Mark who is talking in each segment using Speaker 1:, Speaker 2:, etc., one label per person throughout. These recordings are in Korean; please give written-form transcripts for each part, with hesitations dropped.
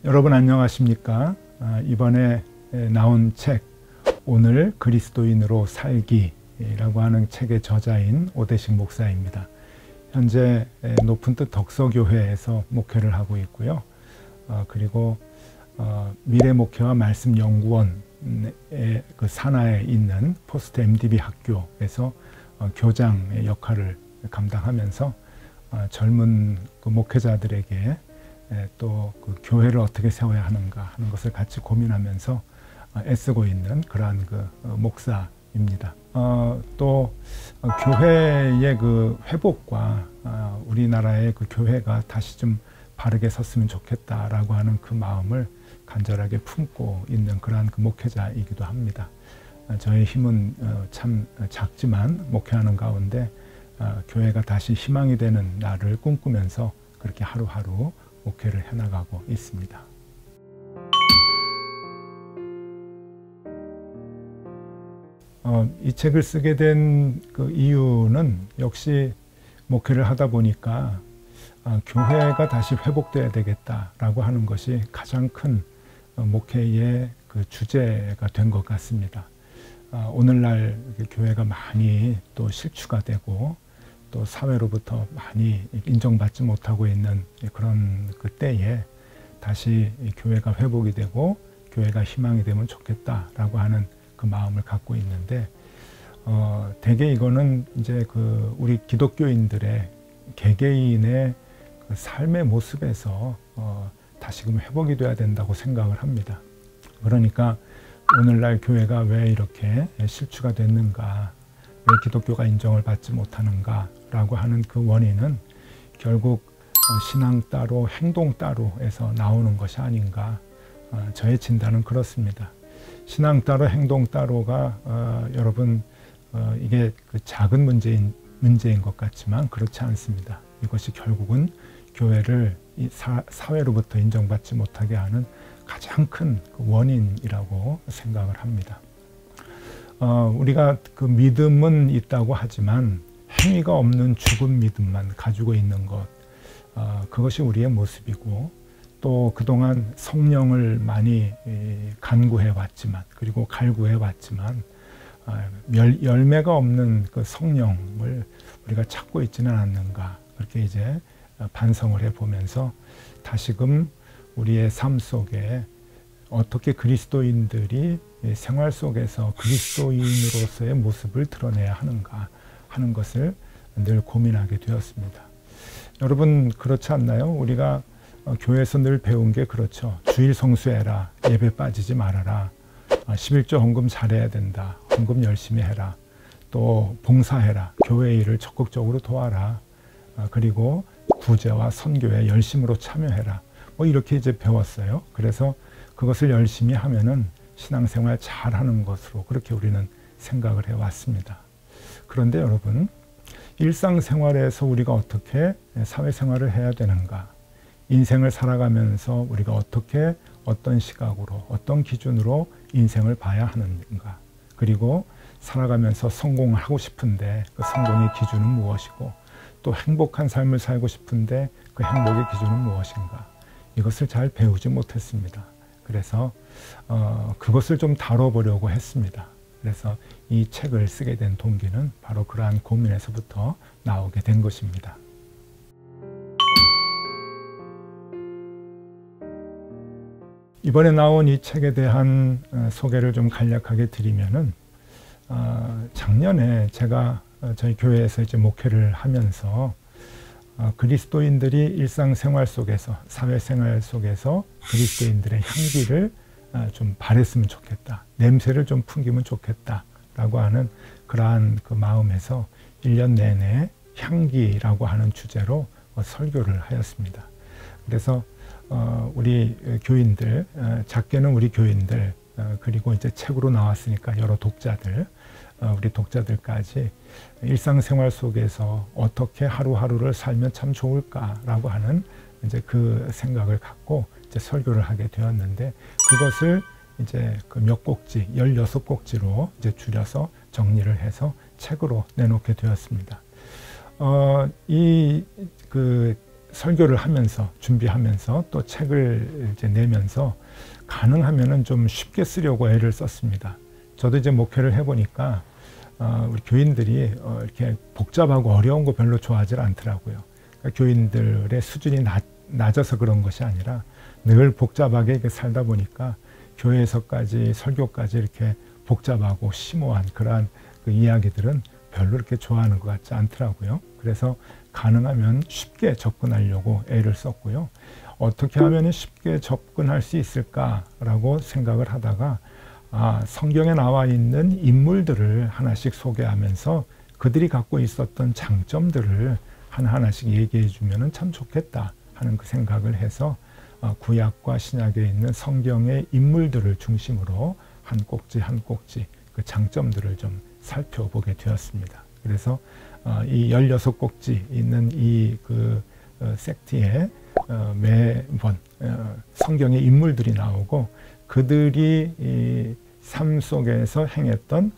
Speaker 1: 여러분 안녕하십니까? 이번에 나온 책 오늘 그리스도인으로 살기라고 하는 책의 저자인 오대식 목사입니다. 현재 높은 뜻 덕서교회에서 목회를 하고 있고요. 그리고 미래목회와 말씀연구원의 그 산하에 있는 포스트 MDB 학교에서 교장의 역할을 감당하면서 젊은 그 목회자들에게 또 그 교회를 어떻게 세워야 하는가 하는 것을 같이 고민하면서 애쓰고 있는 그러한 그 목사입니다. 또 교회의 그 회복과 우리나라의 그 교회가 다시 좀 바르게 섰으면 좋겠다라고 하는 그 마음을 간절하게 품고 있는 그러한 그 목회자이기도 합니다. 저의 힘은 참 작지만 목회하는 가운데 교회가 다시 희망이 되는 날을 꿈꾸면서 그렇게 하루하루 목회를 해나가고 있습니다. 이 책을 쓰게 된 그 이유는 역시 목회를 하다 보니까 교회가 다시 회복돼야 되겠다라고 하는 것이 가장 큰 목회의 그 주제가 된 것 같습니다. 오늘날 교회가 많이 또 실추가 되고 또 사회로부터 많이 인정받지 못하고 있는 그런 그 때에 다시 교회가 회복이 되고 교회가 희망이 되면 좋겠다라고 하는 그 마음을 갖고 있는데 대개 이거는 이제 그 우리 기독교인들의 개개인의 그 삶의 모습에서 다시금 회복이 돼야 된다고 생각을 합니다. 그러니까 오늘날 교회가 왜 이렇게 실추가 됐는가, 왜 기독교가 인정을 받지 못하는가라고 하는 그 원인은 결국 신앙 따로 행동 따로에서 나오는 것이 아닌가. 저의 진단은 그렇습니다. 신앙 따로 행동 따로가 여러분 이게 그 작은 문제인 것 같지만 그렇지 않습니다. 이것이 결국은 교회를 사회로부터 인정받지 못하게 하는 가장 큰 원인이라고 생각을 합니다. 우리가 그 믿음은 있다고 하지만 행위가 없는 죽은 믿음만 가지고 있는 것, 그것이 우리의 모습이고 또 그동안 성령을 많이 간구해 왔지만 그리고 갈구해 왔지만 열매가 없는 그 성령을 우리가 찾고 있지는 않는가, 그렇게 이제 반성을 해보면서 다시금 우리의 삶 속에 어떻게 그리스도인들이 생활 속에서 그리스도인으로서의 모습을 드러내야 하는가 하는 것을 늘 고민하게 되었습니다. 여러분 그렇지 않나요? 우리가 교회에서 늘 배운 게 그렇죠. 주일 성수해라, 예배 빠지지 말아라, 11조 헌금 잘해야 된다, 헌금 열심히 해라, 또 봉사해라, 교회 일을 적극적으로 도와라, 그리고 구제와 선교에 열심으로 참여해라, 뭐 이렇게 이제 배웠어요. 그래서 그것을 열심히 하면은 신앙생활 잘하는 것으로 그렇게 우리는 생각을 해왔습니다. 그런데 여러분, 일상생활에서 우리가 어떻게 사회생활을 해야 되는가, 인생을 살아가면서 우리가 어떻게 어떤 시각으로 어떤 기준으로 인생을 봐야 하는가, 그리고 살아가면서 성공하고 싶은데 그 성공의 기준은 무엇이고 또 행복한 삶을 살고 싶은데 그 행복의 기준은 무엇인가, 이것을 잘 배우지 못했습니다. 그래서 그것을 좀 다뤄보려고 했습니다. 그래서 이 책을 쓰게 된 동기는 바로 그러한 고민에서부터 나오게 된 것입니다. 이번에 나온 이 책에 대한 소개를 좀 간략하게 드리면은 작년에 제가 저희 교회에서 이제 목회를 하면서 그리스도인들이 일상생활 속에서, 사회생활 속에서 그리스도인들의 향기를 좀 발했으면 좋겠다, 냄새를 좀 풍기면 좋겠다라고 하는 그러한 그 마음에서 1년 내내 향기라고 하는 주제로 설교를 하였습니다. 그래서 우리 교인들, 작게는 우리 교인들, 그리고 이제 책으로 나왔으니까 여러 독자들, 우리 독자들까지 일상생활 속에서 어떻게 하루하루를 살면 참 좋을까라고 하는 이제 그 생각을 갖고 이제 설교를 하게 되었는데, 그것을 이제 그 몇 꼭지, 16꼭지로 이제 줄여서 정리를 해서 책으로 내놓게 되었습니다. 이 그 설교를 하면서 준비하면서 또 책을 이제 내면서 가능하면은 좀 쉽게 쓰려고 애를 썼습니다. 저도 이제 목회를 해보니까 우리 교인들이 이렇게 복잡하고 어려운 거 별로 좋아하지 않더라고요. 그러니까 교인들의 수준이 낮아서 그런 것이 아니라 늘 복잡하게 이렇게 살다 보니까 교회에서까지 설교까지 이렇게 복잡하고 심오한 그러한 그 이야기들은 별로 이렇게 좋아하는 것 같지 않더라고요. 그래서 가능하면 쉽게 접근하려고 애를 썼고요. 어떻게 하면 쉽게 접근할 수 있을까라고 생각을 하다가 성경에 나와 있는 인물들을 하나씩 소개하면서 그들이 갖고 있었던 장점들을 하나씩 얘기해 주면 참 좋겠다 하는 그 생각을 해서 구약과 신약에 있는 성경의 인물들을 중심으로 한 꼭지 한 꼭지 그 장점들을 좀 살펴보게 되었습니다. 그래서 이 16꼭지 있는 이 그 섹트에 매번 성경의 인물들이 나오고 그들이 이 삶 속에서 행했던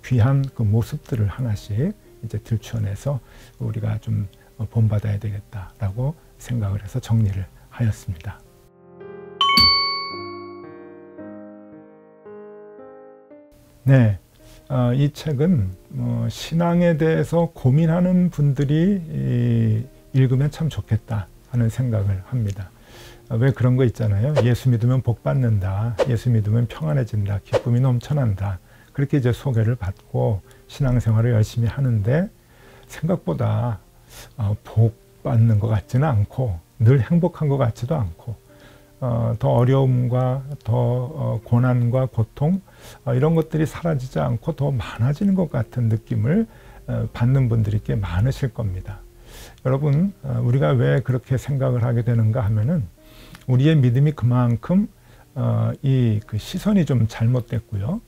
Speaker 1: 귀한 그 모습들을 하나씩 이제 들춰내서 우리가 좀 본받아야 되겠다라고 생각을 해서 정리를 하였습니다. 네, 이 책은 신앙에 대해서 고민하는 분들이 읽으면 참 좋겠다 하는 생각을 합니다. 왜 그런 거 있잖아요. 예수 믿으면 복 받는다. 예수 믿으면 평안해진다. 기쁨이 넘쳐난다. 그렇게 이제 소개를 받고 신앙생활을 열심히 하는데 생각보다 복 받는 것 같지는 않고 늘 행복한 것 같지도 않고 더 어려움과 더 고난과 고통 이런 것들이 사라지지 않고 더 많아지는 것 같은 느낌을 받는 분들이 꽤 많으실 겁니다. 여러분, 우리가 왜 그렇게 생각을 하게 되는가 하면은 우리의 믿음이 그만큼 이 그 시선이 좀 잘못됐고요.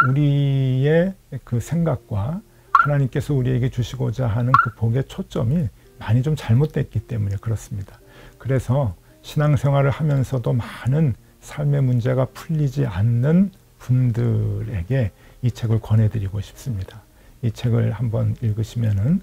Speaker 1: 우리의 그 생각과 하나님께서 우리에게 주시고자 하는 그 복의 초점이 많이 좀 잘못됐기 때문에 그렇습니다. 그래서 신앙생활을 하면서도 많은 삶의 문제가 풀리지 않는 분들에게 이 책을 권해드리고 싶습니다. 이 책을 한번 읽으시면은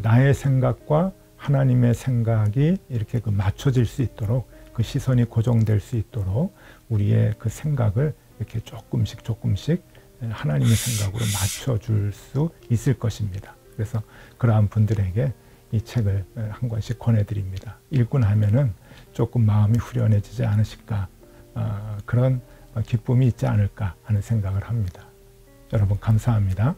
Speaker 1: 나의 생각과 하나님의 생각이 이렇게 그 맞춰질 수 있도록 그 시선이 고정될 수 있도록 우리의 그 생각을 이렇게 조금씩 하나님의 생각으로 맞춰줄 수 있을 것입니다. 그래서 그러한 분들에게 이 책을 한 권씩 권해드립니다. 읽고 나면은 조금 마음이 후련해지지 않으실까 그런 기쁨이 있지 않을까 하는 생각을 합니다. 여러분 감사합니다.